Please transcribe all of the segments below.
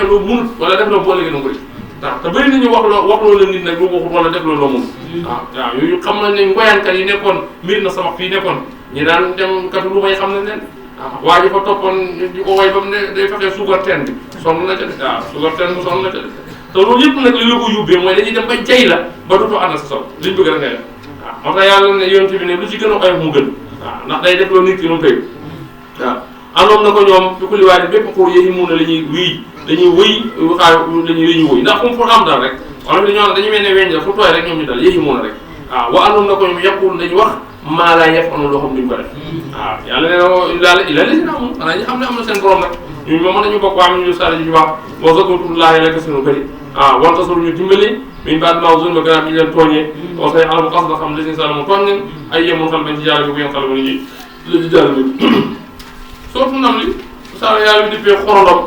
loo munut wala def loo boole gën a bëri waaw te bëri nañu wax loo la nit nag lu waxut wala def loo munut waaw yooyu xam nañ ne ngoyaankat yi nekkoon mbir na sama fii nekkoon ñi daan dem katu lu may xam nañ leen waa ji fa toppoon di ko way ba mu ne day fexee suukar teen bi sonn na ca de waaw suukar teen bi sonn na ca de te loolu yëpp nag li la ko yóbbee mooy dañuy dem ba jay la ba dootoo ànd sa sol liñ bëgg rek ngay def waaw moo tax yàlla ne yonent bi ne lu ci gën a oyof mu gën waaw ndax day def loolu nit ki nu mu koy waaw àndoon na ko ñoom fi ko liwaati bépp xur yéyi mun na la ñuy wéy dañuy wëy xaar dañuy wëy ndax fu am dal rek wala dañu mel ne weñ la fu tooy rek ñoom ñu dal yéyi mun na rek waaw wa àndoon na ko ñoom yàqul dañu wax maa laa yëf am na loo xam duñ ko def waaw yàlla nee na la la si na amul xanaa ñu xam ne am na seen borom rek ñun moom mën nañu bokk waa ñu sali ñu wax boo zakurtullaahi la kasiiran bëri waaw wante solu ñu dimbali min baat maa zone ba gannaaw bi ñu leen tooñee boo say alamu xas na xam li si sal mu tooñ nañ ay yemul xel bañ ci yàlla bi bu yeen xel ba ni ñi la ci jàll bi sootu nam li sa yàlla bi dippee xorondom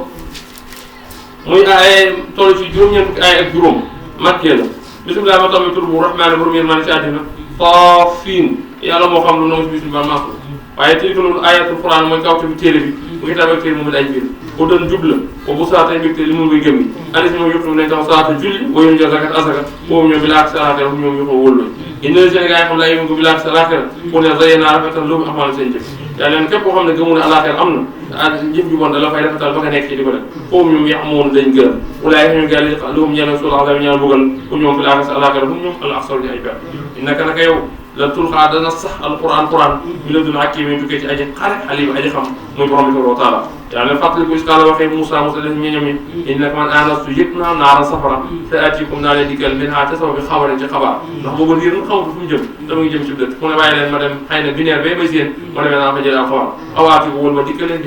muy ay toll ci juróom-ñeent fukki ay ak juróom makkee la bisimilah ma tamit tur bu rahmaani borom yërmande ci àddina Saafin yàlla moo xam lu noonu si bisimilah maasu waaye tilka loolu ayatul quran mooy kawte bi téere bi bu ngi tabak téere moom it ay mbir ko doon jubla ko bu saatay mbégte li mun koy gëm yi alis moom yëpp nañ tax saata julli boo ñoom jël zakat asaka boobu ñoom bi laak salaatera fu ñoom yëpp wóolu ina Sénégal yi xam laa yéen ko bi laak salaatera pour ne zaye naa rafetal loolu amal seen jëf yàlla leen képp koo xam ne gëmu ne alaxira am na jëf ju bon da la fay rafetal ba nga nekk ci di ko def foofu ñoom yaxamoon dañ gërëm walaay ñu gàlli loolu ñeneen sul azab ñaan bugal pour ñoom bi laak alaxira fu ñoom al axsar ay per naka naka yow la tulxaa dana sax alquran mi la dun hakiim tukkee ci aji xare alim aji xam muy borom bi tabaaraka wa taala yàlla fàttali ko iskaala waxee Moussa leen ñeñam yi innaka man anastu yëpp naa naara safara te atikum naa leen dikkal min ha te sama bi xabarin ci xabaar ndax booba ndiir na xamatu fu mu jëm dama ngi jëm ci dëkk mu ne bàyyi leen ma dem xëy na bineer bay seen ma demee naa fa jël alxabar xawaati ko wal ma dikkal leen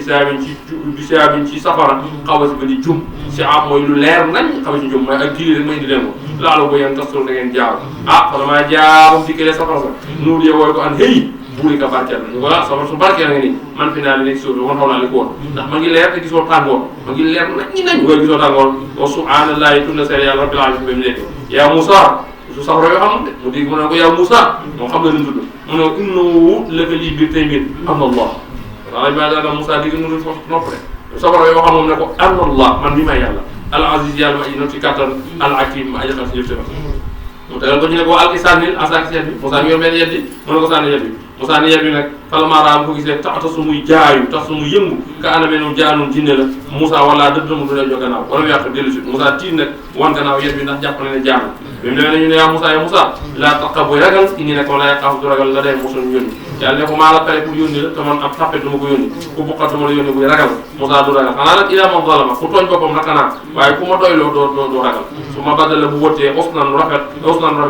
bisaabin ci safara xawasi ba di jum si am mooy lu leer nañ xawa ci jum mooy ak gili rek ma indi leen ko laalo ko yéen tastor da ngeen jaar fadamaa jaabam dikkalee safara sa nuur ye wooy ko an hey buuri ka barkeel na voilà safara su barkeel nga ni man fi naa li nekk suuf bi kon xaw naa li ko woon ndax ma ngi leer te gisoo tàngoor ma ngi leer nañ waaye gisoo tàngoor wa subhaanallahi tunna seere yàlla rabbil alamin ba mu nekk yaa Moussa su safara yoo xamul de mu dégg mu ne ko yaa Moussa moom xam na ni mu tudd mu ne innahu laka lii biir tey mbir am na Allah wala ma daal Moussa dégg mu ne nopp de safara yoo xam moom ne ko am na Allah man bi may yàlla al aziz yàlla ma aji not ci kattan al hakim ma aji xam si yëf mu tegal ko ñu ne ko alki sànnil asak si yet bi Moussa ngi yor benn yet bi mu ne ko sànni yet bi Moussa ni yet bi nag falamaaraam ko gisee tax su muy jaayu tax su muy yëngu ka anamee noonu jaanum jinne la Moussa wala dëdd mu du lay jox gannaaw wala mu yàq dellu si Moussa tiit nag wan gannaaw yet bi ndax jàpp na ne jaanu bi mu demee nañu ne yaa Moussa laa taqa boy ragal indi ne ko la yaqaaf du ragal la day Moussa ñu yónni yàlla ne ko maa la pare pour yónni la te man ab tappet du ma ko yónni ku buqat du ma la yónni buy ragal Moussa du ragal xanaa nag ila man zalama ku tooñ boppam naka naa waaye ku ma doyloo doo ragal su ma badal la bu wëttee osnan rafet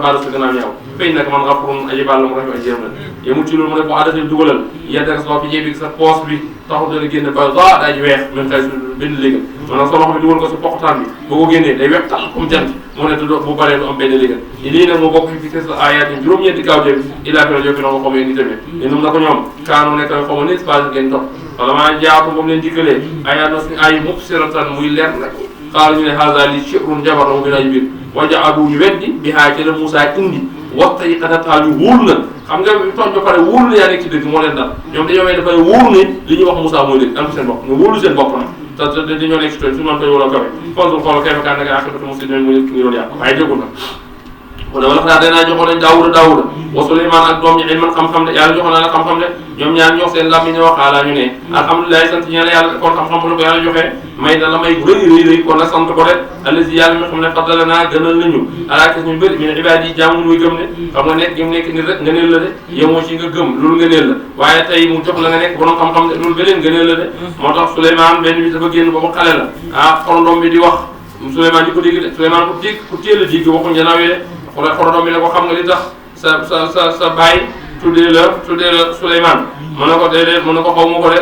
baada sa gannaaw ñaaw feeñ nag man xafurun aji bàll mu rafet aji yërëm la yemul ci loolu mu ne ko adatil dugalal yeddak sa fi jebi sa poos bi taxul dana génn ba daaj weex même xëy su benn légal maanaam sa loxo bi dugal ko si poqataan bi boo ko génnee day weex tal comme jant mu ne bu baree du am benn légal lii nag moo bokk fi kës la ayat yi juróom-ñeenti kawteef ilaa fi la jokki noonu xaw ni tamit ñun na ko ñoom kaanu nekk xaw ma nit phase ngeen topp wala maa jaatu moom leen dikkalee ayat na suñu ay mubsiratan muy leer nag xaaral ñu ne haza li shi'run jabar la mu gën a biir wajaadu ñu weddi bi haa ci la Moussa indi waxta yi xatataa ñu wóolu na xam nga tooñ ba pare wóolu na yaa nekk ci dëgg moo leen dal ñoom dañoo may dafay wóolu ne li ñuy wax Moussa mooy dëgg am seen bopp ñu wóolu seen bopp nag te dañoo nekk ci tooñ suñu man koy wala kawe fonsul xool kay fakaan nag akibatu musi mu ngi doon yàq waaye jógul nag wala wala xanaa danaa joxoon nañ Daawuda wa Suleymaan ak doom ñi ilman xam-xam de yàlla joxoon na la xam-xam de ñoom ñaar ñoo seen lam yi ñoo xaalaa ñu ne alhamdulilah sant ñe la yàlla kon xam-xam bu la ko yàlla joxee may na la may bu rëy kon nag sant ko de allazi yàlla mi xam ne faddala naa gënal nañu alaakis ñu bëri min ibaad yi jaamu muy gëm ne xam nga nekk gi mu nekk nit rek ngëneel la de yemoo ci nga gëm loolu ngëneel la waaye tey mu jox la nga nekk borom xam-xam de loolu beneen ngëneel la de moo tax Suleymaan benn bi dafa génn boobu xale la xorondom bi di wax Suleymaan di ko dégg de Suleymaan ku téel a dégg waxuñ janaaw yi de xorondom bi ne ko xam nga li tax sa baay tuddee la Souleymane mu ne ko déedéet mu ne ko xaw ma ko de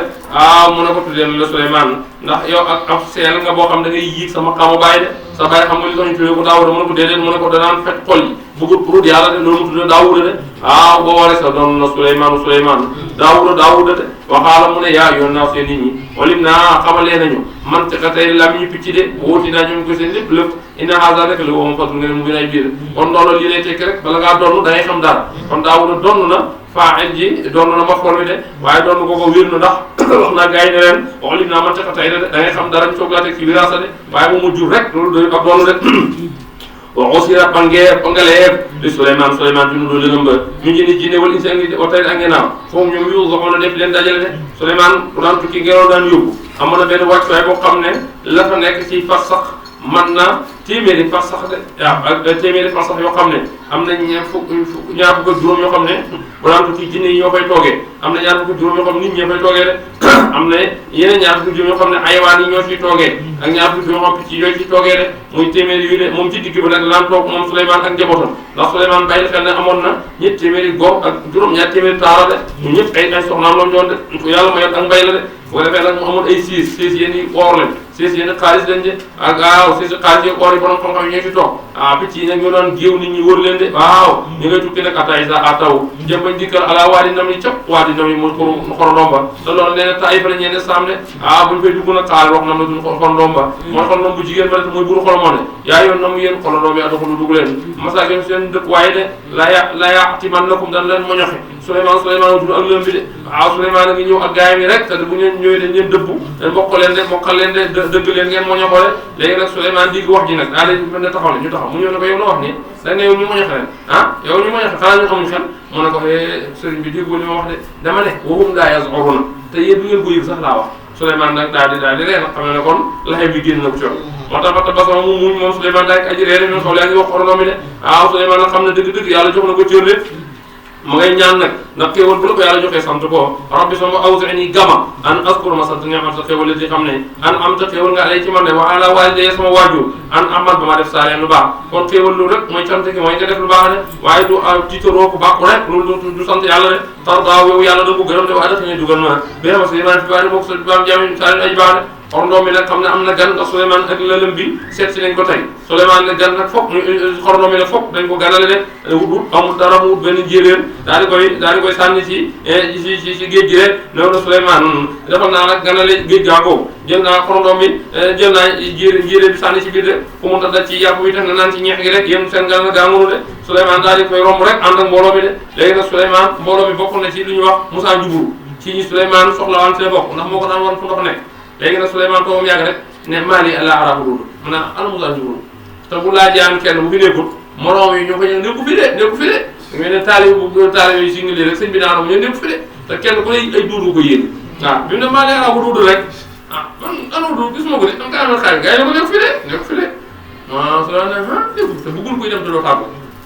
mu ne ko tuddee la Souleymane ndax yow ak ab seel nga boo xam da ngay yéeg sama xamu baay de sa baay xam nga li tax ñu tuddee ko Daawuda mu ne ko déedéet mu ne ko danaan fekk xol yi bëggut pour yàlla de loolu mu tuddee Daawuda de boo waree sa doon na Souleymane Daawuda te waxaala mu ne yaa yoon naa seen nit ñi walim naa xamalee nañu man te tey lam ñu picc de wóoti naa ñoom ko seen lépp lépp inna haza rek la wooma fadlu nga ne mu gën ay biir kon loolu lii lay tekki rek bala ngaa donn da ngay xam dara kon Daawuda donn na faa'il ji donn na maf'ul bi de waaye donn ko wér na ndax wax naa gars yi ne leen walim naa man te tey da ngay xam dara ñu soog laa teg ci wiraasa de waaye mu mujj rek loolu doy ak donn de wa usira bangaleef li Souleymane bi nu doon lëngëm ba ñu ngi ni jinne wala insi ak o tey ak ngenaaw foofu ñoom yu waxoon na def leen dajale de Souleymane bu daan tukki ngelaw daan yóbbu amoon na benn wàccuwaay boo xam ne la fa nekk ci fas sax man na téeméeri fas sax de waaw ak téeméeri fas sax yoo xam ne am na ñaar fukk ak juróom yoo xam ne bu daan tukki jinne yi ñoo fay toogee am na ñaar fukk ak juróom yoo xam ne nit ñee fay toogee de am na yeneen ñaar fukk ak juróom yoo xam ne ayawaan yi ñoo ciy toogee ak ñaar fukk yoo xam picc yooyu ciy toogee de muy téeméeri yu de moom ci digg ba nag laan toog moom Souleymane ak njabootam ndax Souleymane bàyyi xel ne amoon na ñett téeméeri góor ak juróom-ñaar téeméeri taara de ñu ñëpp ay soxnaam loolu doon de yàlla mayoon ak mbay la de bu ko defee nag mu amoon ay siis yéen i or lañ siis yéen i xaalis lañ de ak waaw siis xaalis yi or yi borom xam-xam yi ñoo ci toog picc yi nag ñoo doon géew nit ñi wër leen de waaw ñu ngay tukki nag ataay sa ataw jëm bañ dikkal ala waadi ndam yi cap waadi ndam yi mu xorondomba te loolu nee na taay fa la ñeen saam de buñ fay dugg nag xaal wax nam la duñ xorondomba mooy xorondom bu jigéen ba de mooy buru xolomoo ne yaa yoon na mu yéen xorondom yi adoxulu dugg leen masakin seen dëkk waaye de la yaati man lakum dan leen moñoxe Souleymane wutul ak lëm bi de waaw Souleymane a ngi ñëw ak gaay mi rek te bu ngeen ñëwee dañ leen dëbbu dañ bokk leen de mokkal leen de dëgg leen ngeen moñoxoo de léegi nag Souleymane digg wax ji nag daa leen mën ne taxaw ne ñu taxaw mu ñëw ne ko yow la wax nii da nga yow ñu moñoxe leen yow ñu moñoxe xanaa ñu xamuñ xel mu ne ko sëriñ bi déggoo li ma wax de dama ne waxum daa yaz'uruna te yéen du ngeen ko yëg sax laa wax Souleymane nag daal di ree nag xam ne kon laxe bi génn na ko coon moo tax ba basama mu muñ moom Souleymane daal aji reere ñun xaw yaa ngi wax xorondom mi de waaw Souleymane nag xam ne dëgg-dëgg yàlla jox na ko cër de ma ngay ñaan nag ndax xéewal bu la ko yàlla joxee sant ko rabbi sama awzi'ni gama an askura ma sant ni'mat sa xéewal yi xam ne an am ta xéewal nga alay ci man de wa ala walidayya sama waajur an amal ba ma def saa leen lu baax kon xéewal lu rek mooy cant gi mooy nga def lu baax de waaye du tiitaroo ko bàkku rek loolu du sant yàlla de tarda yow yàlla da ko gërëm de waaye dafa ñuy dugal ma béma Souleymane fi baari bokk sa baam jami saa leen ay baax de xorondom mi nag xam ne am na gan ndax Souleymane ak lëlëm bi seet si nañ ko tey Souleymane ne gan nag foog xorondom mi ne foog dañ ko ganale de wut amul dara mu wut benn njéeréer daal di koy sànni ci géej gi rek noonu Souleymane defal naa nag ganale géej gaa boobu jël naa xorondom mi jël naa njéeréer bi sànni ci biir de fu mu tax ci yàpp bi tax na naan ci ñeex gi rek yéen seen gan la gaangunu de Souleymane daal di koy romb rek ànd ak mbooloo mi de léegi nag Souleymane mbooloo mi bokk na ci lu ñuy wax Moussa Njuburu ci ñi Souleymane soxlawaan see bokk ndax moo ko daan wan fu ndox nekk léegi nag Souleymane toogam yàgg rek ne maali ala arabu dund mu ne ana Moussa Njuburu te bu laajaan kenn bu fi nekkul moroom yi ñoo ko ñëw nekku fi de nga ne taalib yi si ngi lii rek sëñ bi naanam ñoo nekku fi de te kenn ku ne ay duur ko yéen waaw bi mu ne maali arabu dund rek man ana dund gisuma ko de am nga amal xaalis gars yi ne ko nekku fi de waaw Souleymane ne te bëggul koy dem te doo tàggu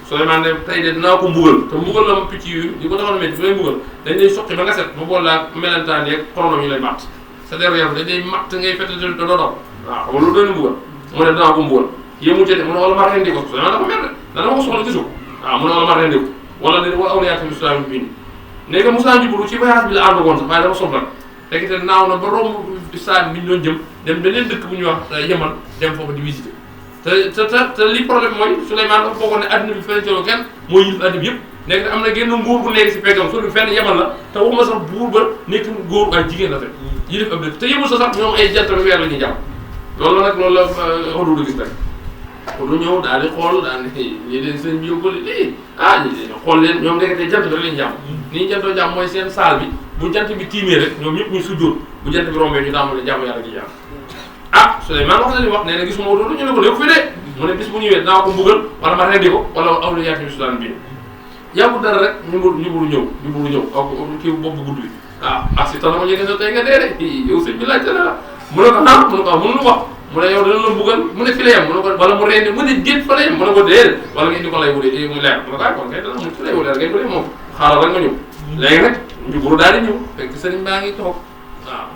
Souleymane ne tey de dinaa ko mbugal te mbugal la picc yu di ko taxoon métti bu lay mbugal dañ lay soqi ba nga set mu bool laa melentaan yeeg xorondom yi lay matt sa der yaram dañ lay matt ngay fete te doo daw waaw xam nga loolu doon mbugal mu ne dinaa ko mbugal yéemu ci de mu ne wala ma rendi ko Souleymane dafa mer de dana ma ko soxla gisu waaw mu ne wala ma rendi ko wala ne wa awliyaatu islaam bi nii léegi Moussa Njuburu ci voyage bi la ànd woon sax waaye dafa soxla fekk te naaw na ba romb saa bi ñu doon jëm dem beneen dëkk bu ñuy wax Yaman dem foofu di visiter te li problème mooy Souleymane dafa bokkoon ne adduna bi fenn colo kenn mooy yilif adduna bi yëpp nekk am na genn nguur bu nekk si peggam soo du fenn Yaman la te waxuma sax buur ba nekk góor ay jigéen la fekk yilif ab dëkk te yëmul sa sax ñoom ay jant bi weer la ñuy jàpp loolu nag loolu la xoddu gis rek xoddu ñëw daal di xool daal di ñii leen sëñ bi yóbbale lii ñi xool leen ñoom nekkatee jant bi rek lañu jàpp ni ñu jantoo jàpp mooy seen saal bi bu jant bi tiimee rek ñoom ñëpp ñu sujjóot bu jant bi rombee ñu daamale jàmm yàlla di jàmm Souleymane wax na li wax nee na gisuma loolu ñu ne ko léegi fi de mu ne bis bu ñëwee dinaa ko mbugal wala ma rendi ko wala awliyaa fi Soudan bi yàggul dara rek ñu buru ñëw ak kii bopp bu gudd bi accident la ko njëkk a tey nga dee de yow sëñ bi laajte na la mu ne ko mu ne ko mënu wax mu ne yow dana la mbugal mu ne fi la yem mu ne ko wala mu rendi mu ne déet fa la yem mu ne ko déedéet wala nga indi ko lay wutee mu leer mu ne ko kon kay dana mu fi lay wutee ngay wutee moom xaaral rek nga ñëw léegi nag ñu buru daal di ñëw fekk sëriñ baa ngi toog waaw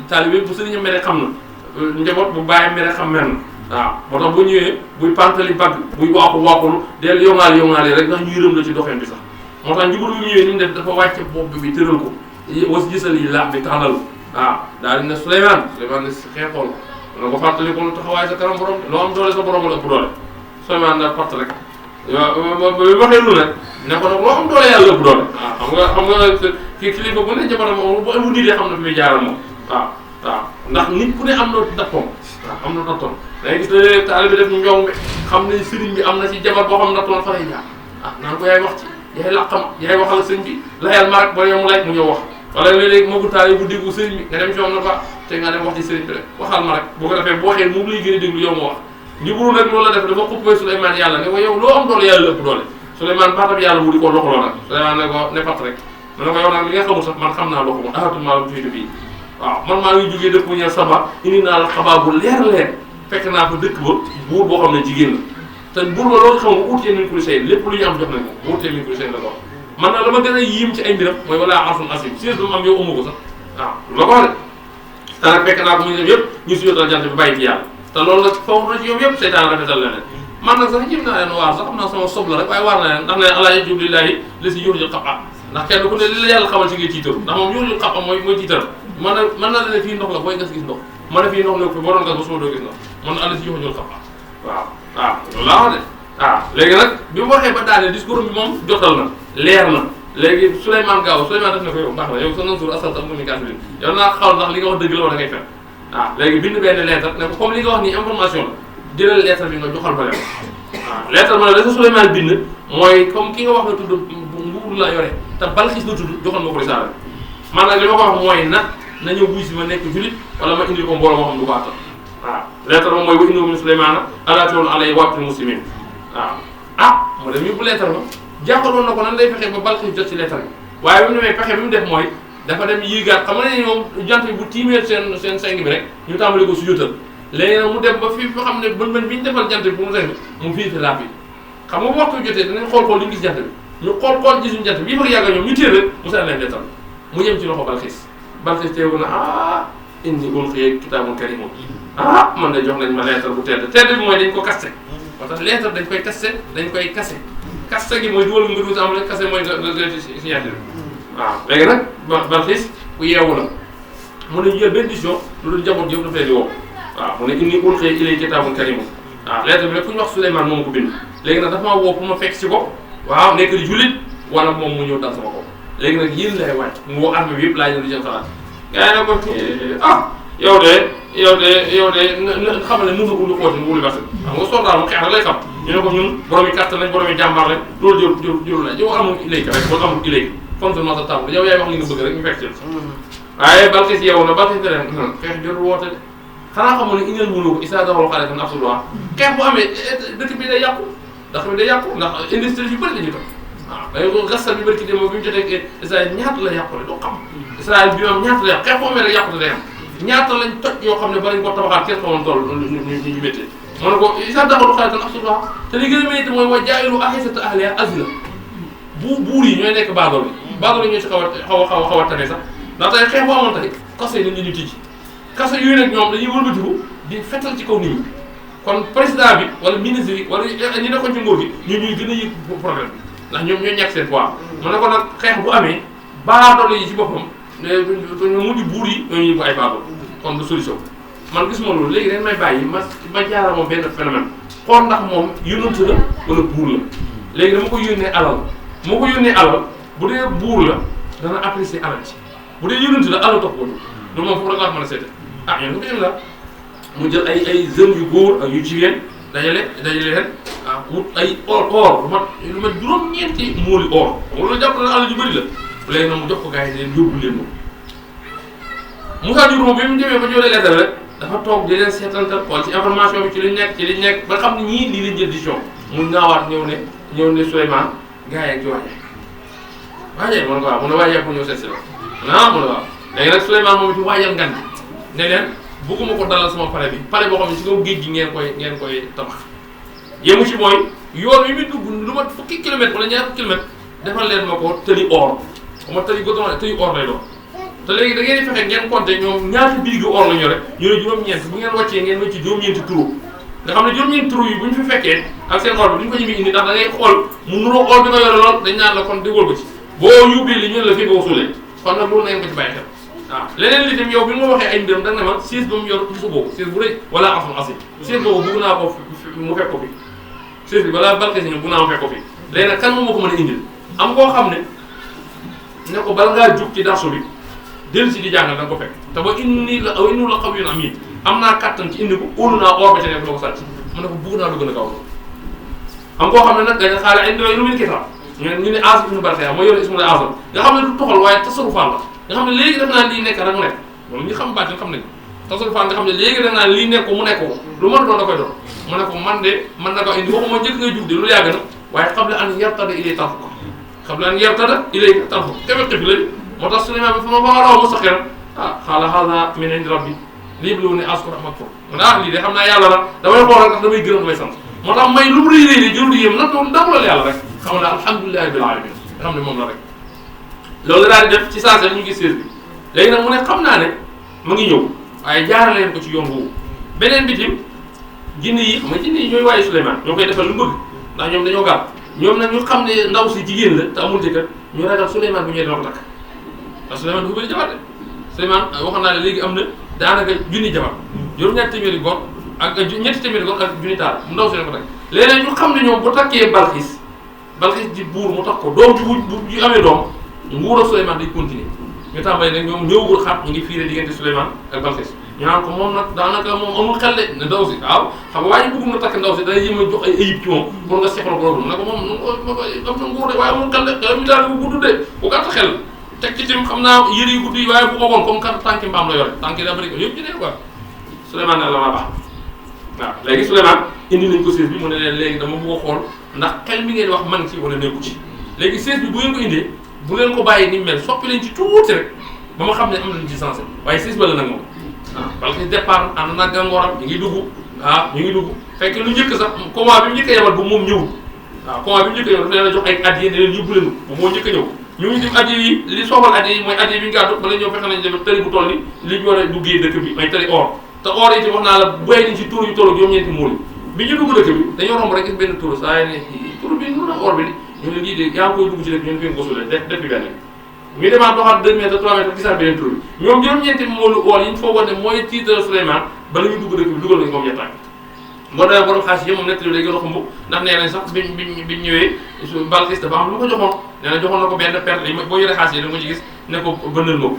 taalibe bu sëriñ mere xam na njaboot bu bàyyi mere xam mer na waaw moo tax bu ñëwee buy pantali bagg buy waaxulu del yongaale rek ndax ñu yërëm la ci doxin bi sax moo tax njubur bu ñëwee ni mu def dafa wàcce bopp bi tëral ko was gisal yi laax bi taxalal waaw daal di ne Souleymane ne xeexool na ko fàttali ko lu taxawaay sa kanam borom loo am doole sa borom la ëpp doole Souleymane daal fàtt rek waaw waxee lu nag ne ko nag loo am doole yàlla ëpp doole waaw xam nga kii kilifa bu ne jabaram moom bu amul nit yi xam na fi muy jaaral moom waaw ndax nit ku ne am na nattoom waaw am na nattoom da ngay gis ne taalibe bi def ñu njong bi xam ne sëriñ bi am na ci jabar boo xam nattoon fa lay jaar naan ko yaay wax ci yaay làqam yaay waxal sëñ bi layal ma rek ba yow mu laaj mu ñëw wax wala léeg-léeg magu taal bu déggu sëriñ bi nga dem ci moom na ba te nga dem wax ci sëriñ bi rek waxal ma rek boo ko defee boo waxee moom lay gën a déglu yow ma wax njuburu nag loolu la def dafa xuppee Souleymane yàlla ne ko yow loo am doole yàlla la ëpp doole Souleymane baatab yàlla mu di ko loxoloo nag Souleymane ne ko ne pat rek mu ne ko yow nag li nga xamul sax man xam naa loxo mo ahatuma lam fiitu bii waaw man maa ngi jógee dëkk bu ñëw Saba indi naa la xabaar bu leer fekk naa fa dëkk ba buur boo xam ne jigéen la te buur ba loolu xam nga uutee min kulli shay lépp lu ñu am jox nañ ko uutee min kulli shay la ko man nag la ma gën a yiim ci ay mbiram mooy wala arsun asim siis ba mu am yow amu ko sax waaw la ko wax de te nag fekk naa ko mu ñu def yëpp ñu si yotal jant bi bàyyi fi yàlla te loolu nag foofu na ci yow yëpp seytaan rafetal leneen man nag sax jëm naa leen waar sax xam naa sama sob la rek waaye waar na leen ndax ne àlaa yajub lillahi li si yurjul xapa ndax kenn ku ne li la yàlla xamal ci ngay tiitaru ndax moom yurjul xapa mooy tiitaru mën na la ne fii ndox la booy gas gis ndox mën na fii ndox la fi boo doon gas ba suma doo gis ndox mën na àlla si yurjul xapa waaw loolu laa wax de léegi nag bi mu waxee ba daane discours bi moom jotal na leer na léegi Souleymane Gaaw Souleymane def na ko yow baax na yow sa nansour asal tam communication bi yow naa xaw ndax li nga wax dëgg la wala ngay fen léegi bind benn lettre ne ko comme li nga wax nii information la jëlal lettre bi nga joxal ba leen lettre ma ne la sa Souleymane bind mooy comme ki nga wax la tudd nguur la yore te Balxiis la tudd joxal ma ko risaala man nag li ma ko wax mooy na ñëw buy si ma nekk julit wala ma indil ko mbooloo moo xam du ko attal lettre ba mooy wa innahu min Souleymane alaa ta'uunu alayhi wa abshiril muslimiin mu dem yóbbu lettre ba jàppaloon na ko nan lay fexe ba Balxiis jot ci lettre bi waaye bi mu demee pexe bi mu def mooy dafa dem yéegaat xam nga ne ñoom jant bi bu tiimee seen seng bi rek ñu tàmbali ko sujjóotal léegi nag mu dem ba fii fa xam ne bën bi ñu defal jant bi bu mu seng mu fii fi laab bi xam nga bu waxtu jotee danañ xool li ñu gis jant bi ñu xool gisuñu jant bi yi fa yàgg ñoom ñu téer rek mu seen leen lettre mu yem ci loxo Balxiis teewu na inni ulqiya kitaabun kariim man de jox nañ ma lettre bu tedd bi mooy dañ ko kaste moo tax lettre dañ koy kaste dañ koy kaste gi mooy dugal nga duus am rek kaste mooy signature léegi nag Balxiis ku yeewu la mu ne ñu jël benn décision lu dul njaboot yëpp dafay di woo mu ne inni ulqiya ilayka kitaabun kariim lettre bi nag ku ñu wax Souleymane moom ko bind léegi nag dafa maa woo pour ma fekk si ko nekk di jullit wala moom mu ñëw dal sama ko léegi nag yéen lay wàcc mu woo armée bi yëpp laaj na lu jëm xalaat gars yi ne ko yow de xamal ne mënu ulu xooti wulu basi xam nga soldat mu xeex rek lay xam ñu ne ko ñun borom yi kàttan lañ borom yi jàmbaar lañ loolu jëru la yow amul ilayka rek wala amul ilayka fonctionnement sa table yow yaay wax li nga bëgg rek ñu fekk ci waaye Balxiis yow na Balxiis ne leen xeex jotul woote de xanaa xamoon ne inal mënu ko isa dawal xale tan absolument xeex bu amee dëkk bi day yàqu ndax industrie yu bëri dañuy toog dañu ko gasal bi bërki démo bi mu jotee Israël ñaata la yàqule doo xam Israël bi moom ñaata la yàq xeex bu amee rek yàqute day am ñaata lañ toj yoo xam ne ba lañ ko tabaxaat kenn xamoon toll ñu méttee mu ne ko isa daxalu xale tan absolument te li gën a métti mooy wa jaayilu ahisata ahliha azila buur yi ñooy nekk baadool yi ñoo ci xaw a tane sax ndax tey xeex bu amoon tey kaso yi dañ ñu tijji kaso yooyu nag ñoom dañuy wëlbatiku di fetal ci kaw nit ñi kon président bi wala ministre yi wala ñi nekkoon ci nguur gi ñuy gën a yëg problème bi ndax ñoom ñoo ñàkk seen poids mu ne ko nag xeex bu amee baadoolo yi ci boppam dañoo mujj buur yi ñoo yëngu ay baadoolo kon du solution man gis ma loolu léegi dañ may bàyyi ma jaara moom benn phénomène xool ndax moom yonent la wala buur la léegi dama ko yónnee alal moo ko yónnee alal bu dee buur la dana apprécier alal ci bu dee yonent la alal topp ko du moom foofu rek laa mën a seete yéen ko dem la mu jël ay jeunes yu góor ak yu jigéen dajale leen wut ay or lu mat juróom-ñeenti móoli or wala jàpp na alal yu bëri la léegi nag mu jox ko gars yi leen yóbbu leen moom Moussa Diouf moom bi mu demee ba jëlee lettre rek dafa toog di leen seetantal xool ci information bi ci liñ nekk ba xam ne ñii lii lañ jël décision mu naawaat ñëw ne Souleymane gars yi ak ci waajee mu ne ko waaw mu ne waajee pour ñëw seet si la mu ne waaw léegi nag Souleymane moom ci waajal ngan ne leen bëgguma ko dalal sama pale bi pale boo xam ne si kaw géej gi ngeen koy tabax yéemu ci mooy yoon wi muy dugg lu mat fukki kilomètre wala ñaar fukki kilomètre defal leen ma ko tëli or ma tëli goudron tëli or lay doon te léegi da ngeen di fexe ngeen compter ñoom ñaata birig or la ñu rek ñu ne juróom-ñeent bu ngeen wàccee ngeen wàcc juróom-ñeenti trou nga xam ne juróom-ñeenti trou yi bu ñu fi fekkee ak seen or bi duñ ko ñëmi indi ndax da ngay xool mu nuroo or bi nga yore lool dañ naan la kon déggoo ko ci boo yóbbee li ñu la fi boo suulee kon nag loolu na ngeen ko ci bàyyi xel waaw leneen li tam yow bi nga waxee ay mbiram da nga ne ma siis ba mu yor gisu boobu siis bu rëy wala asul asi siis boobu bëgg naa ko mu fekk ko fi siis bi balaa Balxiis ñëw bëgg naa mu fekk ko fi léegi nag kan moom moo ko mën a indil am koo xam ne ne ko bala ngaa jug ci darsu bi dellu si di jàngal da nga ko fekk te ba inni la qawiyyun amiin am naa kattan ci indi ko óolu naa or ba ca nekk la ko sàcc mu ne ko bugg naa lu gën a gaaw am koo xam ne nag dañu xaale indi lu muy kitaab ñu ne Aazib ibn Barxiya moo yore ismul azam nga xam ne du toxal waaye tasarufaan la nga xam ne léegi def naa lii nekk rek mu nekk moom ñi xam baatin xam nañ tasarufaan nga xam ne léegi def naa lii nekk ko mu nekk ko lu mën a doon da koy doon mu ne ko man de mën na ko indi waxuma njëkk ngay jug de lu yàgg na waaye qabla an yartada ilay tarfuk qabla an yartada ilay tarfuk tefe xëfi la moo tax Suleymaan bi fa ma ba nga raw mustaqiran qaala haadha min indi rabbi liyabluwanii ashkuru am akfur lii de xam naa yàlla la damay xool rek ndax damay gërëm damay sant moo tax may lu mu rëy rëy jël di yëm nag doon ndamulal yàlla rek xam naa alhamdulillahi rabbil alamin nga xam ne moom la rek loolu daal di def ci saa ñu ngi sées bi léegi nag mu ne xam naa ne mu ngi ñëw waaye jaarale leen ko ci yoon woowu beneen bi tim jinne yi xam nga jinne yi ñooy waaye Suleymaan ñoo koy defal lu mu bëgg ndax ñoom dañoo gaaw ñoom nag ñu xam ne ndaw si jigéen la te amul jëkkër ñu ragal Suleymaan bu ñëwee dina ko takk ndax Suleymaan dafa bëri jabar de Suleymaan waxoon naa ne léegi am na daanaka junni jabar juróom-ñetti téeméeri góor ak ñetti téeméeri góor ak junni taal mu ndaw si ne ko takk léeg-léeg ñu xam ne ñoom bu takkee Balxiis di buur mu takk ko doom bu amee doom nguur ak Suleymaan day continuer ñu tàmbali nag ñoom ñëwagul xam ñu ngi fiire diggante Suleymaan ak Balxiis ñu naan ko moom nag daanaka moom amul xel de ne ndaw si waaw xam nga waaye bëgg na takk ndaw si day yéem a jox ay ayib ci moom pour nga seqal ko loolu ne ko moom am na nguur de waaye amul xel de xel mi daal bu gudd de bu gàtt xel teg ci tim xam naa yëre yu gudd yi waaye bu ogoon comme kat tànki mbaam la yore tànki daa bëri ko yëpp ci ne quoi Suleymaan ne la ma baax waaw léegi Suleymaan indi nañ ko sées bi mu ne leen léegi dama bëgg a xool ndax xel mi ngeen wax man ci wala nekku ci léegi sées bi bu ngeen ko indee bu leen ko bàyyi ni mel soppi leen ci tuuti rek ba ma xam ne am nañ ci sensé waaye sées ba la nag moom waaw Balxiis départ ànd nag gàngooram ñu ngi dugg ñu ngi dugg fekk lu njëkk sax comment bi mu njëkk a yebal ba moom ñëwul waaw comment bi mu njëkk a ñëw daf leen a jox ay addiya ne leen yóbbu leen ba moo njëkk a ñëw ñu ngi dim addiya yi li soxal addiya yi mooy addiya bi ñu gàddu bala ñëw fexe nañ def tëri bu toll ni li ñu war a duggee dëkk bi may tëri or te or yi wax naa la boy nañ ci tur yu toll juróom-ñeenti muul bi ñu dugg dëkk bi dañoo romb rek gis benn tur saa ne tur bi nu na or bi di ñu ne lii de yaa ngi koy dugg ci dëkk ñu ne fi ngosulee def bi benn ñu demaat doxaat 2 mètres 3 mètres gisaat beneen tur bi ñoom juróom-ñeenti moolu or yi ñu foogoon ne mooy titre Suleymaan ba la ñu dugg dëkk bi dugal nañ moom ñettaak moo demee borom xaalis yi moom nettali day gën a xumb ndax nee nañ sax biñ ñëwee Balxiis dafa am lu ko joxoon nee na joxoon na ko benn per yi boo yoree xaalis yi da nga ko ci gis ne ko bëndal ma ko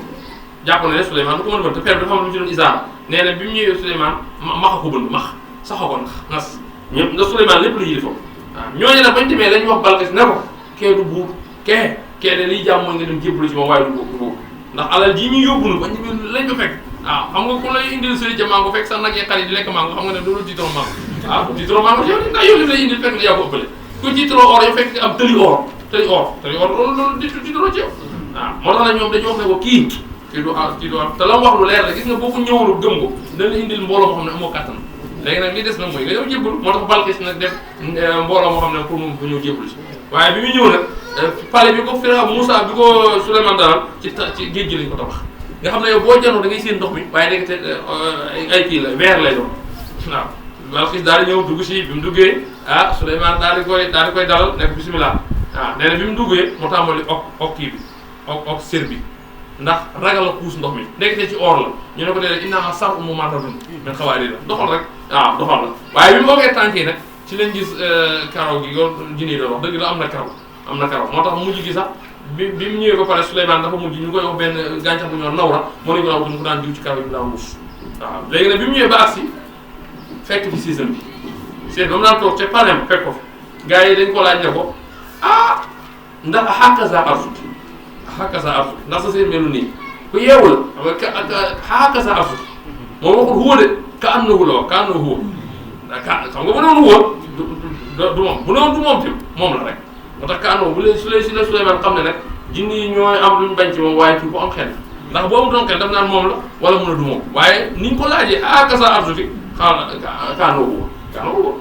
jàpp na ne Suleymaan du ko mën a bënd te per bi dafa am lu mu ci doon isaara nee na bi mu ñëwee Suleymaan maxa ko bënd max saxoo ko nas ñëpp ndax Suleymaan lépp la yilif foofu waaw ñooñu nag bañ demee lañ wax Balxiis ne ko kee du buur kee de liy jàmm mooy nga dem jébbalu ci moom waaye du buur ndax alal ji ñu yóbbu nu bañ lañ ko fekk waaw xam nga ku lay indil sëriñ ca mango fekk sax nag yee xarit di lekk mango xam nga ne loolu tiitro mango waaw tiitro mango yow ndax yow li lay indil fekk na yaa ko ëppale ku tiitro or yow fekk am tëli or loolu di tiitro ci yow waaw moo tax nag ñoom dañu wax ne ko kii du am te la mu wax lu leer la gis nga boo ko ñëwul gëm ko dana indil mbooloo moo xam ne amoo kattan léegi nag li des nag mooy nga ñëw jébbalu moo tax Balxiis nag def mbooloo moo xam ne pour moom bu ñëw jébbalu si waaye bi mu ñëw nag pale bi ko Firawna Moussa bi ko Suleymaan dalal ci géej gi lañ ko tabax nga xam ne yow boo janoo da ngay seen ndox mi waaye léegi te ay kii la weer lay doon waaw Balxiis daal di ñëw dugg si bi mu duggee Suleymaan daal di koy dalal nekk bisimilah waaw nee na bi mu duggee mu tàmbali ok kii bi ok sër bi ndax ragal a puus ndox mi nekk ci or la ñu ne ko dee innahaa sar'un mumarradun min qawaariira doxal rek waaw doxal la waaye bi mu oogee tànk yi nag ci lañ gis karaw gi yow jinne doon wax dëgg la am na karaw moo tax mujj gi sax bi mu ñëwee ba pare Suleymaan dafa mujj ñu koy wax benn gàncax bu ñoo nawra moo nañu wax duñ ko daan diw ci karaw yi mu daan muus waaw léegi nag bi mu ñëwee ba agsi fekk fi seesam bi sees ba mu daan toog ca panem fekk ko fi gars yi dañ ko laaj ne ko ndax hakaza arsut ndax sa seen melu nii ku yeewu la hakaza arsut moom waxul huwa de ka annahu la wax ka annahu huwa xam nga bu noonu huwa du moom bu noonu du moom tim moom la rek moo tax ka annahu bu lee si la Suleymaan xam ne nag jinne yi ñooy am luñ bañ ci moom waaye kii bu am xel ndax boo am doon xel daf naan moom la wala mun a du moom waaye niñ ko laajee hakaza arsuti xaw na ka annahu huwa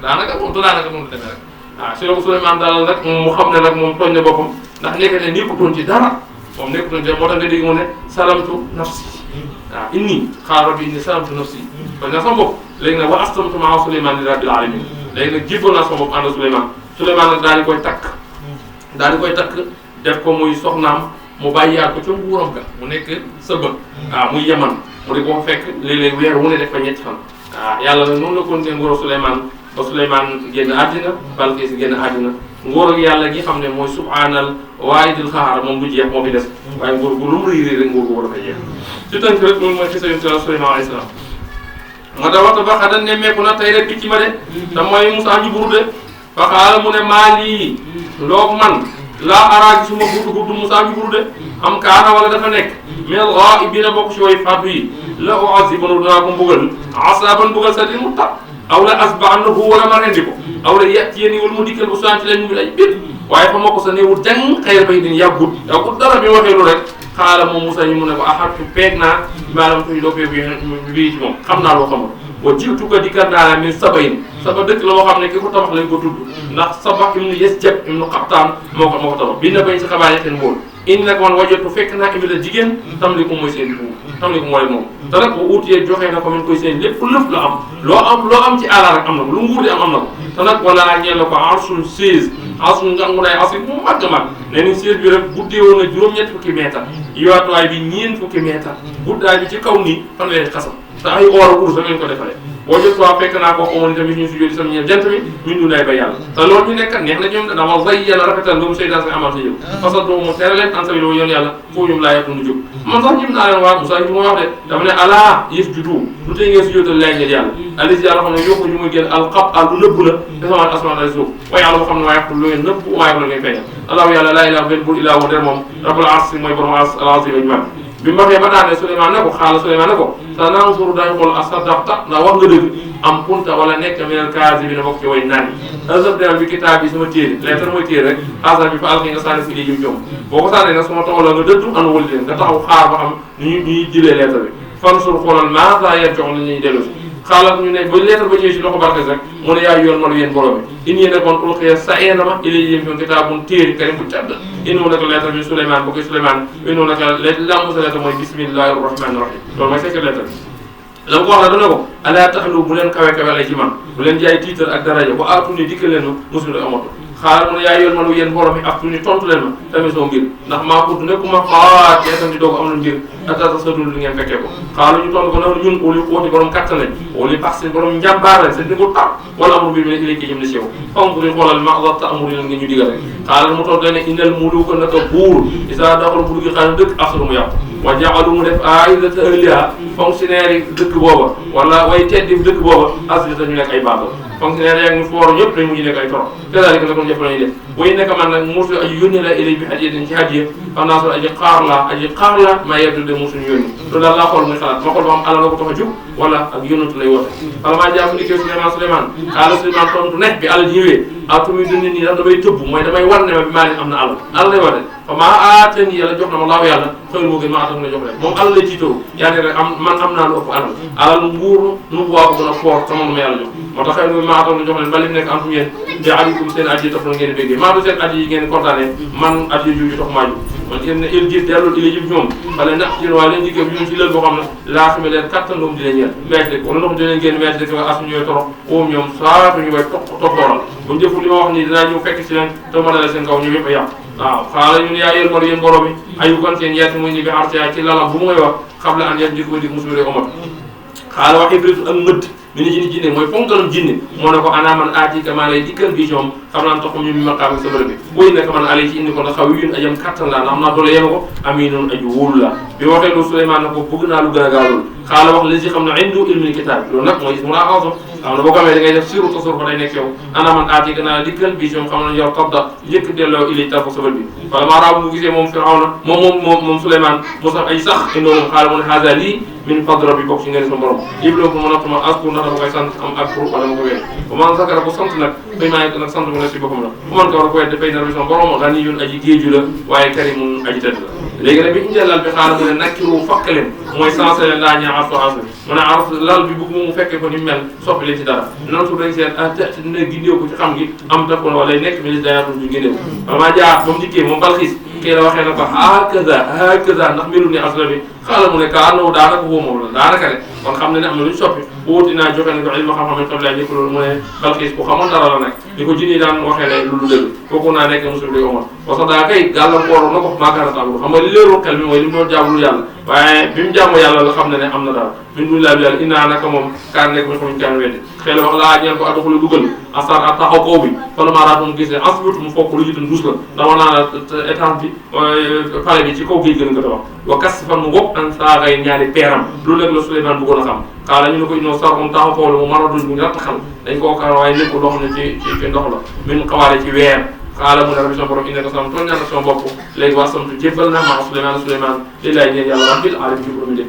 daanaka moom te daanaka moom la demee rek waaw si la Suleymaan dalal rek mu xam ne nag moom tooñ na boppam ndax nekkate nekkutoon ci dara moom nekkutoon ci moo tax nga dégg mu ne salamtu nafsi waaw inni xaar rabbi inni salamtu nafsi bañ naa sama bopp léegi nag wa aslamtu maa Suleymaan li rabbil alamin léegi nag jébbal naa sama bopp ànd Suleymaan nag daal di koy takk def ko muy soxnaam mu bàyyiwaat ko ca nguuram ga mu nekk sëba waaw muy Yaman mu di ko fekk léeg-léeg weer wu ne def fa ñetti fan waaw yàlla nag noonu la continué nguuru Suleymaan ba Suleymaan génn àddina Balxiis génn àddina nguur ak yàlla gi xam ne mooy subhaanal waahidil qahhaar moom du jeex moo fi des waaye nguur gu lu mu rëy rek nguur gu war a jeex ci tënk rek loolu mooy xisa yonent Yàlla Suleymaan alayhi salaam moo tax waxta ba xadan nemmeeku na tey rek picc ma de te mooy Musaa ñu buru de fa xaala mu ne maa lii loog man laa araa gisuma gudd Musaa ñu buru de am kaana wala dafa nekk min al-ghaa'ibiina bokk si way fàddu yi la u'azzibannahu dinaa ko mbugal azaaban mbugal sadid mu tar aw la asba'annahu wala ma rendi ko aw la ya'tiyanii wala mu dikkal bu sant lañ mu ay bit waaye fa ma ko sa néewul jàng xëy bay din yàggut dara bi waxee lu rek xaala moom Musaa ñu mu ne ko axattu peeg naa maalam tuuti doo peeg bii ci moom xam naa loo xamul wa jiituka dikkal naa la min sabayin saba dëkk la boo xam ne ki ko tabax lañ ko tudd ndax Saba ibnu Yasjab ibnu Xabtaan moo ko tabax bi na bañ si xabaar yi seen mbool indi nag man wajatu fekk naa imi la jigéen tam li ko mooy seen buur tam li ko mooy moom te nag bu uutiyee joxee na ko min koy seen lépp la am loo am ci àll rek am na ko lu nguur di am na ko te nag wala ñeel la ko arsul 16 arsul nga mu nay asib mu màgg mag ne ni 16 bi rek guddee woon na juróom-ñetti fukki meetar yaatuwaay bi ñeent fukki meetar guddaay bi ci kaw nii fanweeri xasam te ay or ak urus lañ ko defaree boo jot waa fekk naa ko xamoon tamit ñu sujjóot sam ñeel jant bi ñu dundaay ba yàlla te loolu ñu nekkat neex na ñoom dama zay yàlla rafetal doomu seytaan sa amal sa jëw parce que doomu tere leen an sabi yoon yàlla foo ñoom laa yàq nu jóg man sax ñim naa leen waa Musaa ñu ma wax de dama ne alaa yëf judu lu tey ngeen sujjóotal lay ngeen yàlla alis yàlla xam ne yokku ñu muy génn alxab al lu nëbb la dasamaan asmaan ay suuf waaye yàlla boo xam ne waaye xul looy nëbb waaye ko la ngay feeñal allahu yàlla laa ilaaha benn buur illaa hu der moom rabbul arsi mooy borom al-azim ñu mag bi mu waxee ba daane Souleymane ne ko xaala Souleymane ne ko sa nansuru daañu xool asadaqta ndax wax nga dëgg am kunta wala nekk minal kaasibiina bokk ci way naan yi azab demal bi kitaab bi sama téere lettre mooy téere rek azab bi fa alxi nga sànni fi lii jëm jom boo ko sànnee nag suma toxaloo nga dëddu anu wali leen nga taxaw xaar ba xam ni ñuy jëlee lettre bi fansur xoolal maasa yarji'uun la ñuy dellu si xaaral ñu ne ba lettre ba ñëwee si loxo barke rek mu ne yaa yoon malu yéen borom bi in yéen nekkoon ulqiya sa'eenama ilayhim fi kitaabun téere karim bu tedd innahu naka lettre bi Souleymane bokk Souleymane innahu naka lam sa lettre mooy bismillahi rahmani rahim loolu mooy secret lettre bi la ko wax la dana ko alaa taxlu bu leen kawe lay ci man bu leen jaay tiitar ak daraja wa aatuni dikkal leen ma mosul de amatu xaaral mu ne yaa yoon malu yéen borom bi ak tuuti tontu leen ma tamit soo mbir ndax maa ko nekkuma xaar ci itam di doog am na mbir atata sa dund li ngeen fekkee ko xaaral ñu tontu ko nag ñun óoli xooti borom kattan lañ óoli pax seen borom njàmbaar lañ seen dingo tar wala amul mbir mi ne ilay ki jëm na si yow fank di xoolal maxdata amul leen nga ñu digal rek xaaral mu tontu ne innal muluka naka buur isa daxal bu duggi xaaral dëkk afsaru mu yàqu wa jaalu mu def a'izzata ahliha fonctionnaire yi dëkk booba wala way teddi dëkk booba asrita ñu nekk ay baatal fonctionnaire yaa ngi foor ñëpp dañ mujj nekk ay toro kadalika na ko ñëpp lañuy def way nekk man nag musu aji yónni la ilay bi hadiyatin ci hadiya xam naa sol aji xaar la maa yebdu de musuñu yónni loolu daal laa xool muy xalaat ma xool ba xam alal la ko tax a jóg wala ak yónnatu lay woote wala maa jaa fu dikkee Souleymane xaala Souleymane tontu ne bi alal ji ñëwee atumi du nit ñi dax damay tëbb mooy damay war ne ma bi maa leen am na alal lay woote fa maa aatani yàlla jox na ma laaw yàlla xëyul moo gën ma atam na jox leen moom alal lay tiitoo yaa ne rek man am naa lu ëpp alal nguur nu waa ko gën a foor te moom la ma yàlla jox moo tax xëy na ma atam na jox leen ba lim nekk antum yéen di alikum seen aji tax na ngeen béggee maa du seen aji yi ngeen kontaane man aji ju tax maa ju man yéen ne il gis delloo ili jib ñoom fale ndax ci waaye leen dikkee bi ñun ci lël boo xam ne laa xame leen kattandoom di leen ñeel meet dëkk wala ndox di leen génn meet dëkk wa as ñooy torox oom ñoom saatu ñu way toppooral buñu jëful li ma wax nii dinaa ñëw fekk si leen te ma dale seen kaw ñu yëpp a yàq waaw xaala ñun yaa yéen mor yéen borom bi ayu kon seen yeet muy ni bi arsia ci lalam bu mu ngay wax xam la an yeet njëkk ba dik musulé omat xaala wax ibritu ak mëdd mi ni jinne mooy fonkalam jinne moo ne ko ana man aatika maa lay dikkal vision xam naa taxum ñu mi maqaam sa bërëb bi booy nekk man alay ci indi ko ndax xaw yun ajam kattan laa ndax xam naa doole yema ko ami noonu aju wóolu la bi waxee loolu Souleymane na ko bëgg naa lu gën a gaaw loolu xaala wax li si xam ne indu ilmil kitaab loolu nag mooy ismu laa awsam xam ne boo ko amee da ngay def siru tasor fa day nekk yow ana man aatika naa la dikkal vision xam ne yor todda yëkk delloo ilay tarfa sa bërëb bi wala maa raabu mu gisee moom Firawna moom Souleymane mu sax ay sax indoo moom xaala mu ne haza lii min fadra bi bokk ci ngeen sa borom yëpp ko mën a tuma askur ndax dama koy sant am ak pour wala ma ko wér bu man sakara ko sant nag fay maa ngi nag sant mu ne si boppam la bu man ko war a ko wér dafay nar bi sama borom xani yun aji géeju la waaye karimun aji tëdd la léegi nag bi ñu jël lal bi xaaral mu ne nakkiru fakk leen mooy sensé leen laa ñaa arto asr mu ne arf lal bi bëgg mu fekkee ko ni mel soppi leen ci dara nan su dañ seet ah te dina gindeew ko ci xam gi am daf ko wala nekk ministre dayaatu ñu gindeew wala maa jaar ba mu dikkee moom Balxiis kii la waxee na ko hakaza ndax melu ni asra bi xaaral mu ne ka annahu daanaka woo moom la daanaka de kon xam ne ne am na lu ñu soppi wóoti naa joxe na ko ilma xam-xam ne xam laa njëkk loolu mu ne Balxiis ku xamoon dara la nag di ko jinne daan waxee ne lu dëgg kooku naa nekk mosul li Omar parce que daa kay gàllankooroon na ko maakaana tàmbali xam nga li leerul xel mi mooy li mu doon jaamu yàlla waaye bi mu jaamu yàlla la xam ne am na daal min duni laa bi yàlla innaa naka moom kaan nekk mi xamuñ kaan weddi xel wax laa ñeen ko adduxulu dugal asar ak taxaw kaw bi fala maaraat moom gis ne asbut mu fokk lu jitan dus la dama naa la étage bi pale bi ci kaw géej gën nga tabax wa kas fan mu bopp an saaxay ñaari peeram loolu nag la Souleymane bëggoon a xam xaala ñu ne ko inoo sar moom taxaw kaw la mu mën a duñ bu rattaxal dañ koo kar waaye nekkul loo xam ne ci ndox la min xawaale ci weer xaala mu ne rabbi sama borom indi ko sama tooñ naa sama bopp léegi waa samtu jébbal naa maa Souleymane lillaay ñeen yàlla wax bil alam ci borom de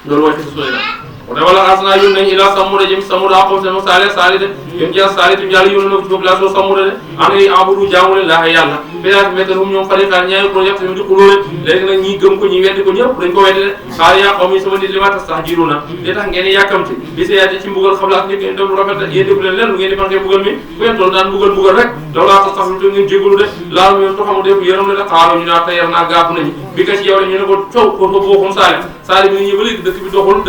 loolu mooy xisa Souleymane wala wala asna yónni nañu ila Samuuda jëm Samuuda xaw sama saali de yéen ci saali tim yàlla yónni na ko ci population Samuuda de am na abudu jaamu leen laa yàlla péage météo ñoom fariqaan ñaari projet tamit di xulóole léegi nag ñi gëm ko ñi weddi ko ñëpp dañ ko weddi de xaar yaa xaw mi sama nit li ma tas sax jiiru na li tax ngeen yàkkamti bi seyaati ci mbugal xam la ak nit ngeen def lu rafet yéen defu leen leen lu ngeen di fanxee mbugal mi bu ngeen toll daan mbugal rek daw laa tax sax lu te ngeen jégalu de laal ñoom toxamu def yërëm la de xaaro ñu naa tayar naa gaaf nañu bi ka ci yow de ñu ne ko coow ko booxum saali bi ñëw ba léegi dëkk bi doxul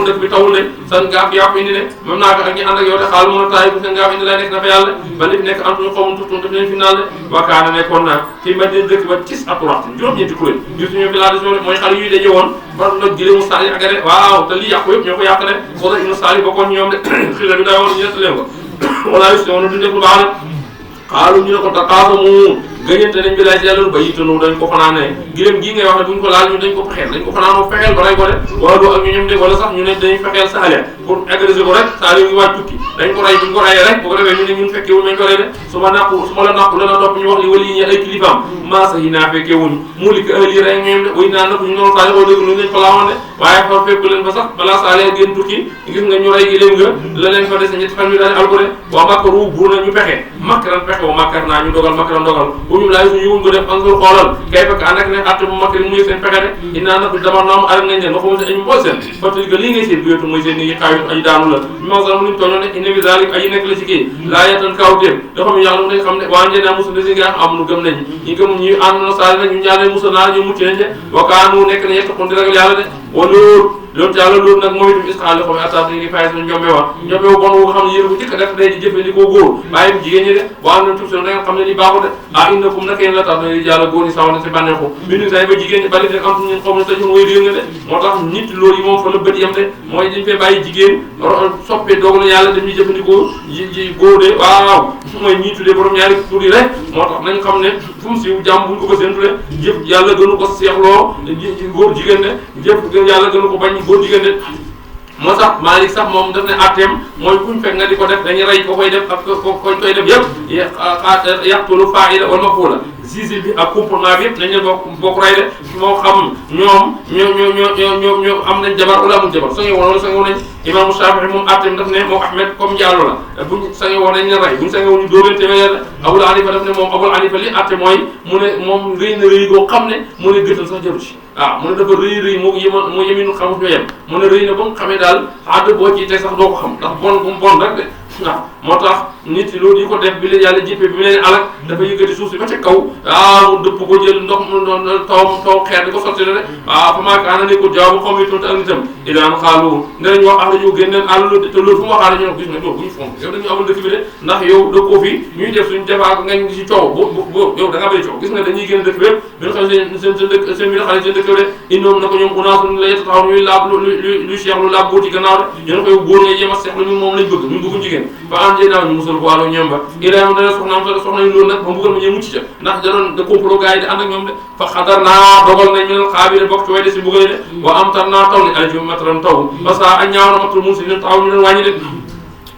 dëkk bi tawul de san gaaf yaa ko indi ne même naa ko ak ñi ànd ak yow de xaalu mën a taay bu seen gaaf indi la nekk na fa yàlla ba li fi nekk antuñu xawmu tuxtun daf leen final de wakaana nekkoon naa fi ma di dëkk ba tis aturaxtin juróom-ñeenti kuréel ngir suñu village mooy xale yuy daje woon ba loj gëlee mu saali ak de waaw te lii yàqu yëpp ñoo ko yàq de xoolal inu saali bokkoon ñoom de xila bi daa woon ñu nett leen ko wala yu woon duñ def lu baax de xaalu ñu ne ko taqaasamu gëñante nañ bi laaj ci yàlla ba yittanoo dañ ko fanaanee gilém gii ngay wax ne buñ ko laal ñu dañ ko fanaanoo fexeel ba rey ko de wala doo ak ñu ñoom de wala sax ñu ne dañuy fexeel saale pour agresser ko rek saale ngi waaj tukki dañ ko rey buñ ko reyee rek bu ko defee ñu ne ñun fekkewul nañ ko rey de su ma la nàqu dana topp ñu wax li wali ñi ay kilifaam maasa yi naa fekkee wuñu mu li ko ëllëg rek ñoom de way naa nako ñu noonu saale oo dégg ñu leen fa laawoon de waaye fa fekku leen ba sax balaa saale génn tukki gis nga ñu rey gilém nga la leen fa dese ñetti fan ñu daal alko de waa makkaru buur na ñu pexe makkaran pexe wa makkar naa ñu dogal makkaran dogal uñu laay suñu def ansul xoolal kay fekk ànd ak ne atte bu makk muy seen pexe de innaa nako dama noom arak nañ leen waxuma seen añu mbool seen parce que lii ngay seen biwetu mooy seen ni yi xaawit aji daanu la mosal nuñ tooñoo ne inna fi zalik aji nekk la ci kii laa yettan kawtéef dafa mu yàlla dañ xam ne waa njeenaa musul si nga am nu gëm nañ ñi gëm ñu ànd na saali na ñu ñaanee musul naa ñu mucc nañ de wakaanu nekk na yettaqun di ragal yàlla de waloolu loolu yàlla loolu nag mooy itam isxaali xaw ma attaque yi ngi fay suñu njombe wa njombe wu bon wu nga xam ne yéen bu jëkk def day di jëfandikoo góor bàyyi jigéen ñi de waa am na tuuti da nga xam ne ni baaxu de ah innakum naka yéen la tax na yàlla góor ñi saw na si bànneexu bindu say ba jigéen ñi bari rek am ñun xaw ma sa ñun way réer nga de moo tax nit loolu yi moom fa la bët yam de mooy dañ fee bàyyi jigéen soppee dogal yàlla dañuy jëfandikoo ji góor de waaw mooy ñii tuddee borom ñaari tur yi rek moo tax nañ xam ne fu mu siiw jàmm buñ ko ko seen tudde jëf yàlla gënu ko seexloo góor jigéen de jëf yàlla gënu ko bañ góor jigéen de moo sax Malick sax moom daf ne atteem mooy kuñ fekk nga di ko def dañuy rey ko koy def ak koñ koy def yëpp yàqtulu faa'ila wal maf'uula juge bi ak comportement bi yëpp nañ leen bokk rey de moo xam ñoom am nañ jabar wala amul jabar sange woon wala sange woon nañ imaamu Shaafi'i moom atteem daf ne moom Ahmed comme Diallo la buñ sange woon nañ leen rey buñ sange woon ñu dóor leen téeméer Abul Hanifa daf ne moom Abul Hanifa li atte mooy mu ne moom rëy na rëy goo xam ne mu ne gëtal sax jaru ci waaw mu ne dafa rëy moo yeminu xamut ñoo yem mu ne rëy na ba mu xamee daal àdd boo ci teg sax doo ko xam ndax bon bu mu bon rek de waaw moo tax nit loolu yi ko def bi leen yàlla jippee bi mu leen alak dafa yëkkati suuf si ba ca kaw mu dëpp ko jël ndox mu taw xeer di ko sotti la de fa maa kaana ne ko jawaabu xaw mi tontu ak nitam ilaan xaalu ne nañu wax ahla ñu génneen àll te loolu fu mu waxaale ñu ne gis nga yow bu ñu fonk yow dañu amul dëkk bi de ndax yow dëkkoo fi ñuy def suñu defaak ngañ si coow bo yow da nga bëri coow gis nga dañuy génn dëkk bi yëpp bi nga xam seen dëkk seen bi nga xam ne seen dëkk de indoom na ko ñoom unaasun la yetta taxaw ñuy laab luy cheikh lu laab góor ci gannaaw de ñu ne ko yow góor ngay yema seex lu ñun moom lañ bëgg ñun bëgguñ jigéen fa ande naaw ñu musal ko wàllu ñoom ba ilayam dana soxnaam soxna yi loolu nag ba mbugal ma ñëw mucc ca ndax da doon da complot gars yi di ànd ak ñoom de fa xadar naa dogal nañ ñu xaabire bokk ci way de si mbugal de wa am tar naa taw ni alji mataram taw parce que a ñaaw na matul mun si ñun taxaw ñu leen wàññi de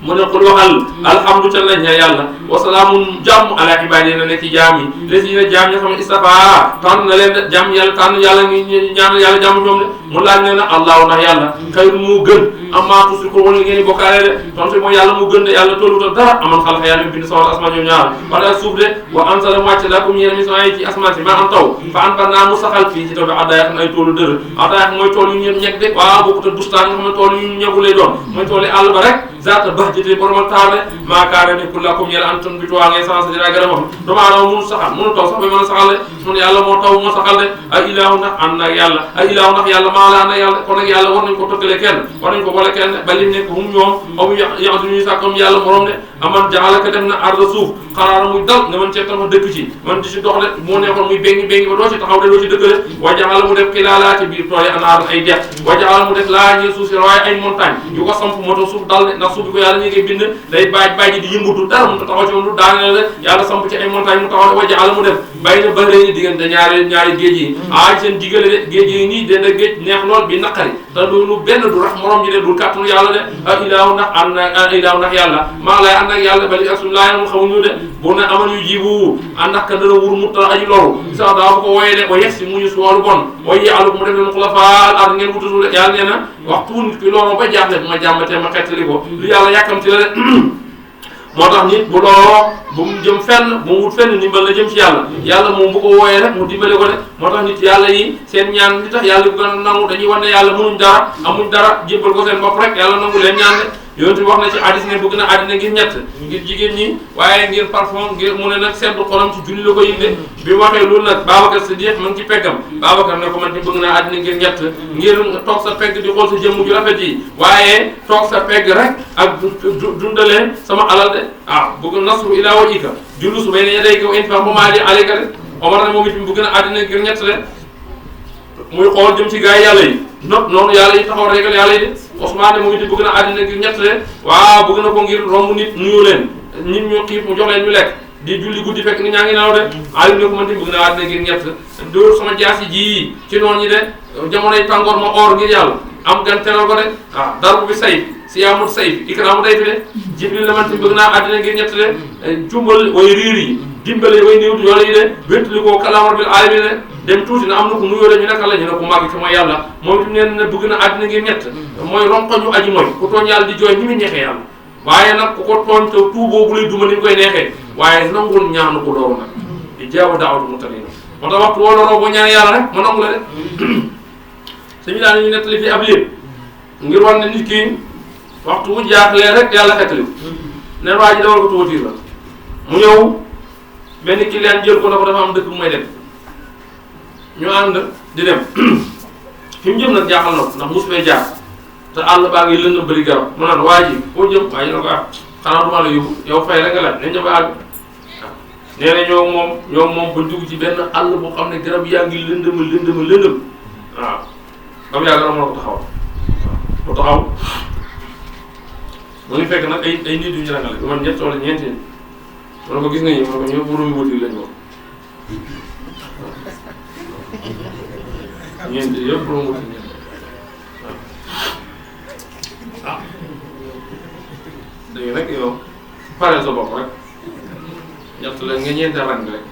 mu ne xul waxal alhamdu ca lañ ña yàlla wasalaamun jàmm ala ibaadi na nekk ci jaam yi les yi ne jaam ñi nga xam ne istafa tànn na leen de jàmm yàlla tànn yàlla ngi ñaanal yàlla jàmm ñoom de mu laaj ne na allahu ndax yàlla xayru mu gën amma tusriku wala ngeen di bokkaale de tontu mooy yàlla mu gën de yàlla tolluta dara aman xalqa yàlla bind sawar asmaan ñoom ñaar wala suuf de wa ansala wàcc lakum yéen mission yi ci asmaan si ma am taw fa an ban naa mu saxal fii ci taw bi addayax ay toolu dër addayax mooy tool yu ñu ñeg de waaw bokkut ak bustaan nga xam ne tool yu ñu ñegu lay doon mooy tool yi àll ba rek zaata bahjati boromal taale maakaare ne kullakum yéen antum bi tuwaa ngay sens dina gën a wax doomu aadama mënu saxal mënu taw sax ba mën a saxal mun yàlla moo taw moo saxal de ay ilaahu ndax ànd ak yàlla ay ilaahu ndax yàlla maa la ànd ak yàlla kon nag yàlla war nañ ko tëkkale kenn war nañ ko boole kenn ba lim nekk hum ñoom aw yax du ñuy sàkkam yàlla morom de aman jaxalaka def na arda suuf xaraara muy dal nga mën cee tax dëkk ci man di ci dox de moo nekkoon muy béngi ba doo ci taxaw de doo ci dëkkale wa jaxala mu def xilaalaa ci biir tool yi anaaran ay dex wa jaxala mu def laa ñeel suuf si waaye ay montagne yu ko samp moto suuf dal de ndax suuf bi ko yàlla ñu ngi bind day baaj di yëngatu dara mu taxaw ci moom lu daaneel de yàlla samp ci ay montagne mu taxaw de wa jaxala mu def bàyyi na bëri diggante ñaari géej yi seen digale de géej yi nii denda géej neex lool bi naqari te lu benn du rax morom ji de dul kàttanu yàlla de ak ilaahu ndax ànd ak ilaahu ndax yàlla maa lay ànd ak yàlla bali ak suñu laay mu xamuñu de bu ne aman yu jibu ànd ak dana wur mu ta aji loru sax daa ko wooyee de o yex si muñu si wàllu bon way yàlla mu def leen xulafaal ar ngeen wutusu de yàlla nee na waxtu nit ki looloo ba jaaxle bu ma jàmbatee ma xettali ko lu yàlla yàkkamti la de moo tax nit bu looloo bu mu jëm fenn bu mu wut fenn ndimbal la jëm ci yàlla moom bu ko wooyee rek mu dimbale ko de moo tax nit yàlla yi seen ñaan li tax yàlla bu gën a nangu dañuy wan ne yàlla mënuñ dara amuñ dara jébbal ko seen bopp rek yàlla nangu leen ñaan de yonent bi wax na ci hadis ne bëgg na àddina ngir ñett ngir jigéen ñi waaye ngir parfum ngir mu ne nag seddu xolam ci julli la ko yënde bi mu waxee loolu nag Babacar Siddiq mu ngi ci peggam Babacar ne ko man ni bëgg naa àddina ngir ñett ngir toog sa pegg di xool sa jëmm ju rafet yi waaye toog sa pegg rek ak dundalee sama alal de bëgg nasru ilaa wajhika jullu su bayna yadayka wa infaq ma li alayka de Omar ne moom it bëgg na àddina ngir ñett de muy xool jëm ci gars yi yàlla yi noonu yàlla yi taxaw régal yàlla yi de Ousmane mu ngi di bëgg na àddina ngir ñett de waaw bëgg na ko ngir romb nit nuyu leen nit ñu xiif mu jox leen ñu lekk di julli guddi fekk ni ñaa ngi nelaw de Aliou ne ko man ti bëgg na àddina ngir ñett dóor sama jaasi ji ci noonu ñi de jamonoy tàngoor ma or ngir yàlla am gan teral ko de darbu bi sayf siyaamul sayf ikraamu day fi de Jibril la man ti bëgg naa àddina ngir ñett de cumbal way riir yi dimbale way néew yoole yi de wéttali koo kalamar bil aalami de dem tuuti na am na ko nuyoo de ñu nekk la ñu ne ko màgg ci mooy yàlla moom itam neen na bëgg na àddina ngir ñett mooy ronkoñu aji mooy ku tooñ yàlla di jooy ni mu neexee yàlla waaye nag ku ko tooñ te tuuboo bu lay duma ni mu koy neexee waaye nangul ñaanu ko dooru nag di jaabu daawatu mu tani moo tax waxtu woo dooroo boo ñaan yàlla rek ma nangu la de suñu daan ñu nettali fii ab léeb ngir war ne nit ki waxtu bu jaaxlee rek yàlla xettali neen waa ji dawal ko tuuti la mu ñëw benn client jël ko na ko dafa am dëkk bu may dem ñu ànd di dem fi mu jëm nag jaaxal na ko ndax mosu fee jaar te àll baa ngi lënd bëri garab mu naan waa ji foo jëm waa ji na ko xanaa duma la yóbbu yow fay rek nga laaj nañ ñëw ba àgg nee na ñoo moom ba dugg ci benn àll boo xam ne garab yaa ngi lëndëm waaw comme yaa gën a mën a ko taxaw mu taxaw mu ngi fekk nag ay nit yu ñu rangale man ñett wala ñeenti nit mu ne ko gis nga ñu mu ne ko ñëpp borom wóotir lañ wax ñeenti yëpp borom wóotir waaw léegi nag yow pareel sa bopp rek ñett la nga ñeente rang rek